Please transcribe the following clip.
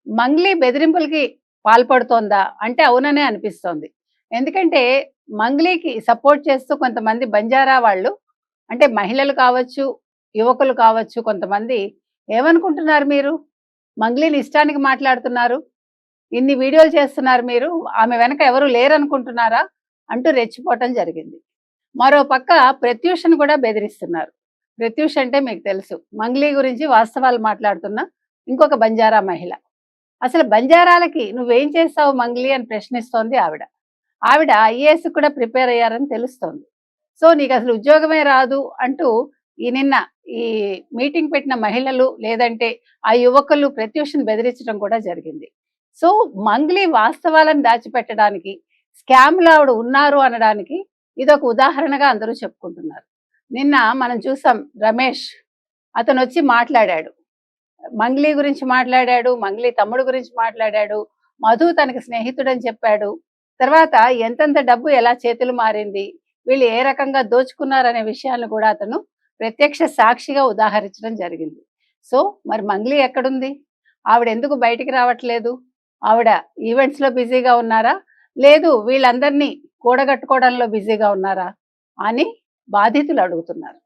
మంగ్లీ బెదిరింపులకి పాల్పడుతోందా? అంటే అవుననే అనిపిస్తోంది. ఎందుకంటే మంగ్లీకి సపోర్ట్ చేస్తూ కొంతమంది బంజారా వాళ్ళు అంటే మహిళలు కావచ్చు, యువకులు కావచ్చు కొంతమంది ఏమనుకుంటున్నారు మీరు? మంగ్లీని ఇష్టానికి మాట్లాడుతున్నారు. ఇన్ని వీడియోలు చేస్తున్నారు మీరు. ఆమె వెనక ఎవరు లేరనుకుంటున్నారా? అంటూ రెచ్చిపోవటం జరిగింది. మరో పక్క ప్రత్యూషను కూడా బెదిరిస్తున్నారు. ప్రత్యూష్ అంటే మీకు తెలుసు. మంగ్లీ గురించి వాస్తవాలు మాట్లాడుతున్న ఇంకొక బంజారా మహిళ. అసలు బంజారాలకి నువ్వేం చేస్తావు మంగ్లీ అని ప్రశ్నిస్తోంది ఆవిడ. ఆవిడ ఐఏఎస్ కూడా ప్రిపేర్ అయ్యారని తెలుస్తోంది. సో నీకసలు ఉద్యోగమే రాదు అంటూ నిన్న ఈ మీటింగ్ పెట్టిన మహిళలు లేదంటే ఆ యువకులు ప్రత్యూషను బెదిరించడం కూడా జరిగింది. సో మంగ్లీ వాస్తవాలను దాచిపెట్టడానికి, స్కామ్‌లో ఆవిడ ఉన్నారు అనడానికి ఇదొక ఉదాహరణగా అందరూ చెప్పుకుంటున్నారు. నిన్న మనం చూసాం రమేష్ అతనొచ్చి మాట్లాడాడు. మంగ్లీ గురించి మాట్లాడాడు. మంగ్లీ తమ్ముడు గురించి మాట్లాడాడు. మధు తనకి స్నేహితుడని చెప్పాడు. తర్వాత ఎంతెంత డబ్బు ఎలా చేతులు మారింది, వీళ్ళు ఏ రకంగా దోచుకున్నారనే విషయాలను కూడా అతను ప్రత్యక్ష సాక్షిగా ఉదాహరించడం జరిగింది. సో, మరి మంగ్లీ ఎక్కడుంది? ఆవిడెందుకు బయటికి రావట్లేదు? ఆవిడ ఈవెంట్స్‌లో బిజీగా ఉన్నారా? లేదు వీళ్ళందరినీ కూడగట్టుకోవడంలో బిజీగా ఉన్నారా? అని బాధితులు అడుగుతున్నారు.